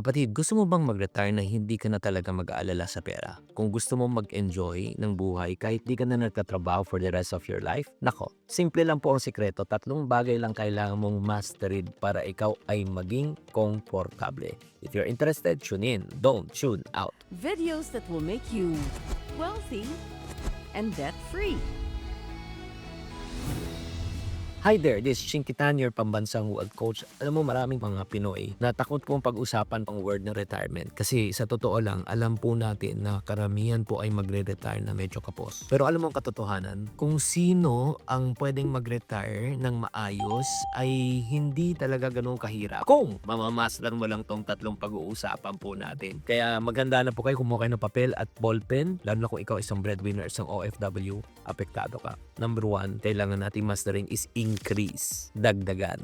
Kapatid, gusto mo bang mag-retire na hindi ka na talaga mag-aalala sa pera? Kung gusto mo mag-enjoy ng buhay kahit di ka na nagtatrabaho for the rest of your life? Nako, simple lang po ang sikreto. Tatlong bagay lang kailangan mong masterin para ikaw ay maging komportable. If you're interested, tune in. Don't tune out. Videos that will make you wealthy and debt-free. Hi there, this is Chinkitan, your pambansang wealth coach. Alam mo, maraming mga Pinoy na takot pong pag-usapan pang word na retirement. Kasi sa totoo lang, alam po natin na karamihan po ay magre-retire na medyo kapos. Pero alam mo ang katotohanan, kung sino ang pwedeng mag-retire ng maayos ay hindi talaga ganun kahirap. Kung mamamasdan mo lang tong tatlong pag-uusapan po natin. Kaya maganda na po kayo kumuha kayo ng papel at ballpen, lalo na kung ikaw isang breadwinner, isang OFW, apektado ka. Number one, kailangan natin masterin is increase, dagdagan.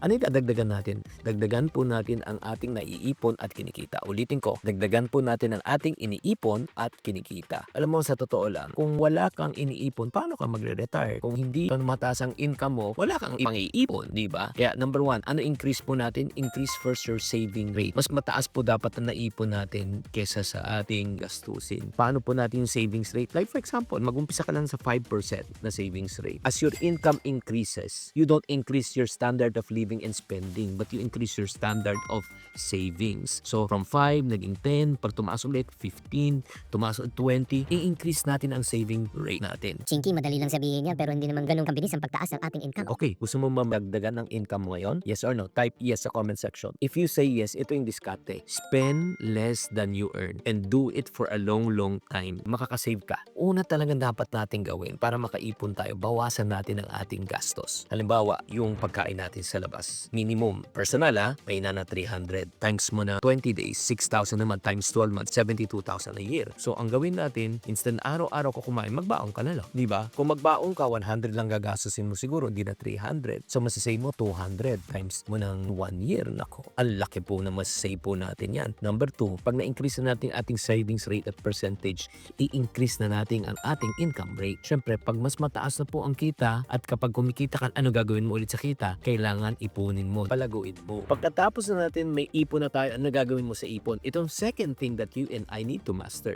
Ano yung dadagdagan natin? Dagdagan po natin ang ating naiipon at kinikita. Ulitin ko, dagdagan po natin ang ating iniipon at kinikita. Alam mo, sa totoo lang, kung wala kang iniipon, paano ka magre-retire? Kung hindi ka mataas ang income mo, wala kang pang-iipon, di ba? Kaya number one, ano increase po natin? Increase first your saving rate. Mas mataas po dapat na naipon natin kesa sa ating gastusin. Paano po natin yung savings rate? Like for example, mag-umpisa ka lang sa 5% na savings rate. As your income increases, you don't increase your standard of living and spending, but you increase your standard of savings. So from 5, naging 10, pag tumaas ulit, 15, tumaas ulit 20, i-increase natin ang saving rate natin. Chinky, madali lang sabihin yan pero hindi naman ganun kabilis ang pagtaas ng ating income. Okay, gusto mo mamagdagan ng income mo ngayon? Yes or no? Type yes sa comment section. If you say yes, ito yung diskarte. Spend less than you earn and do it for a long time. Makakasave ka. Una talagang dapat natin gawin para makaipon tayo, bawasan natin ang ating gastos. Halimbawa, yung pagkain natin sa labas. Minimum, personal may na 300. Times mo na 20 days, 6,000 naman times 12 months, 72,000 a year. So, ang gawin natin, instant araw-araw ko kumain, magbaon ka na lang. Di ba? Kung magbaon ka, 100 lang gagastusin mo siguro, hindi na 300. So, masasave mo 200 times mo ng 1 year. Nako, ang laki po na masasave po natin yan. Number 2, pag na-increase na natin ating savings rate at percentage, i-increase na natin ang ating income rate. Siyempre, pag mas mataas na po ang kita at kapag kumikita ka, ano gagawin mo ulit sa kita? Kailangan ipunin mo, palaguin mo. Pagkatapos na natin may ipon na tayo, ano gagawin mo sa ipon? Itong second thing that you and I need to master.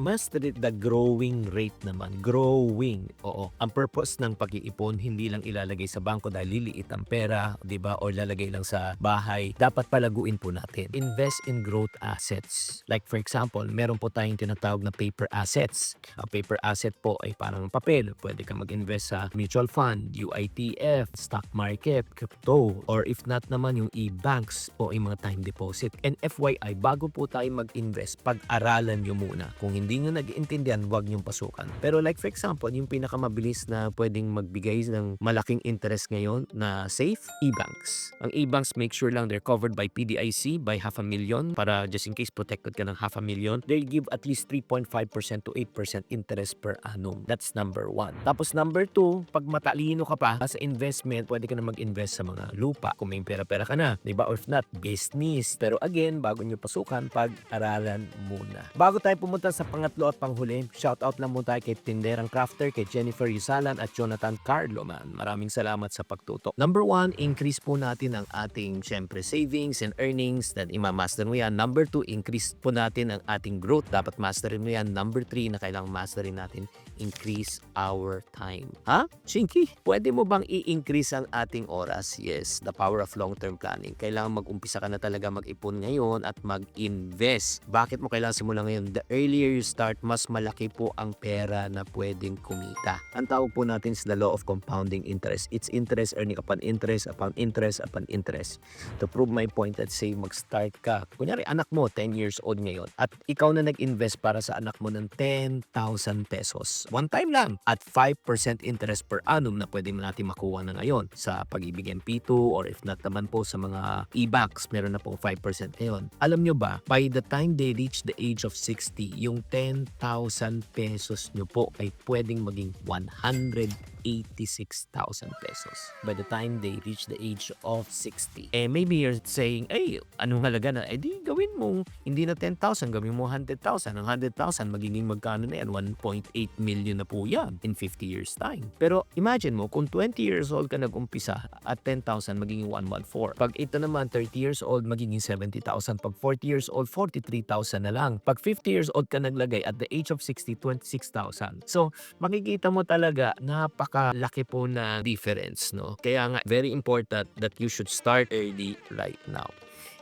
Master it, the growing rate naman. Growing. Oo. Ang purpose ng pag-iipon, hindi lang ilalagay sa bangko dahil liliit ang pera, di ba? Or lalagay lang sa bahay. Dapat palaguin po natin. Invest in growth assets. Like for example, meron po tayong tinatawag na paper assets. Ang paper asset po ay parang papel. Pwede kang mag-invest sa mutual fund, UITF, stock market, crypto, or if not naman yung e-banks po yung mga time deposit. And FYI, bago po tayo mag-invest, pag-aralan nyo muna. Kung hindi nyo nag-iintindihan, huwag nyong pasukan. Pero like for example, yung pinakamabilis na pwedeng magbigay ng malaking interest ngayon na safe, e-banks. Ang e-banks, make sure lang they're covered by PDIC by 500,000 para just in case protected ka ng 500,000. They give at least 3.5% to 8% interest per annum. That's number 1. Tapos number 2, pag matalino ka pa sa investment, pwede ka na mag-invest sa mga lupa kung may pera-pera ka na, diba? Or if not, business. Pero again, bago nyo pasukan, pag-aralan muna. Bago tayo pumunta sa pangatlo at panghuli, shoutout lang muna tayo kay Tinderang Crafter, kay Jennifer Yusalan at Jonathan Carlo, man. Maraming salamat sa pagtutok. Number 1, increase po natin ang ating, syempre, savings and earnings. Then, imamaster mo yan. Number 2, increase po natin ang ating growth. Dapat masterin mo yan. Number 3, na kailangang masterin natin, increase our time. Ha? Chinky, pwede mo bang i-increase ang ating oras? Yes, the power of long-term planning. Kailangan mag-umpisa ka na talaga mag-ipon ngayon at mag-invest. Bakit mo kailangan simulan ngayon? The earlier you start, mas malaki po ang pera na pwedeng kumita. Ang tawag po natin is the law of compounding interest. It's interest earning upon interest upon interest upon interest. To prove my point, let's say mag-start ka. Kunyari, anak mo 10 years old ngayon at ikaw na nag-invest para sa anak mo ng 10,000 pesos. One time lang at 5% interest per annum na pwede natin makuha na ngayon sa Pag-ibig MP2 or if not naman po sa mga e-banks, meron na po 5% ngayon. Alam nyo ba, by the time they reach the age of 60, yung 10,000 pesos nyo po ay pwedeng maging 100,000 86,000 pesos by the time they reach the age of 60. Maybe you're saying, ay, anong halaga na? Di gawin mo, hindi na 10,000, gawin mo 100,000. Ang 100,000, magiging magkano na yan? 1.8 million na po yan in 50 years time. Pero imagine mo, kung 20 years old ka nag-umpisa at 10,000, magiging 114. Pag ito naman, 30 years old, magiging 70,000. Pag 40 years old, 43,000 na lang. Pag 50 years old ka naglagay, at the age of 60, 26,000. So, makikita mo talaga, napakalaki po na difference, no? Kaya nga, very important that you should start early right now.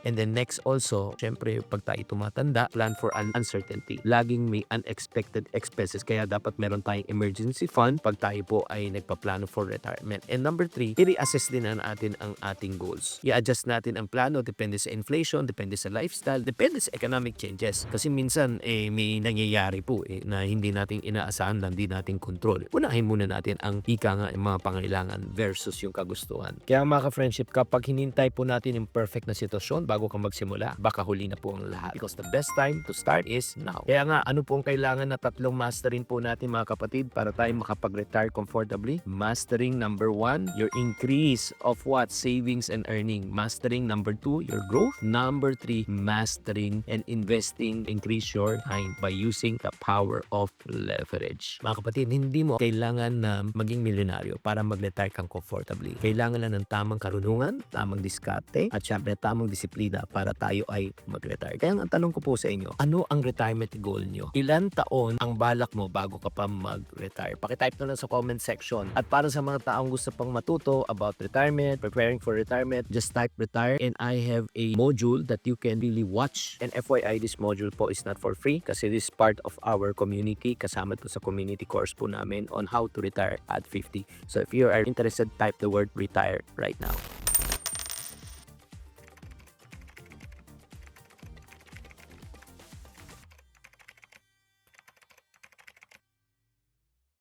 And then next also, syempre pag tayo tumatanda, plan for an uncertainty. Laging may unexpected expenses kaya dapat meron tayong emergency fund pag tayo po ay nagpaplano for retirement. And number 3, i-reassess din na natin ang ating goals. I-adjust natin ang plano depende sa inflation, depende sa lifestyle, depende sa economic changes. Kasi minsan may nangyayari po na hindi natin inaasahan lang, hindi natin control. Unahin muna natin ang ika nga yung mga pangailangan versus yung kagustuhan. Kaya mga ka-friendship, kapag hinintay po natin yung perfect na sitwasyon bago ka magsimula, baka huli na po ang lahat. Because the best time to start is now. Kaya nga, ano pong kailangan na tatlong masterin po natin mga kapatid para tayo makapag-retire comfortably? Mastering number 1, your increase of what? Savings and earning. Mastering number 2, your growth. Number 3, mastering and investing. Increase your time by using the power of leverage. Mga kapatid, hindi mo kailangan na maging milyonaryo para mag-retire kang comfortably. Kailangan lang ng tamang karunungan, tamang diskarte, at syempre tamang disiplina para tayo ay mag-retire. Kaya ang tanong ko po sa inyo, ano ang retirement goal nyo? Ilan taon ang balak mo bago ka pa mag-retire? Pakitype na lang sa comment section. At para sa mga taong gusto pang matuto about retirement, preparing for retirement, just type retire and I have a module that you can really watch. And FYI, this module po is not for free kasi this is part of our community. Kasama to sa community course po namin on how to retire at 50. So if you are interested, type the word retire right now.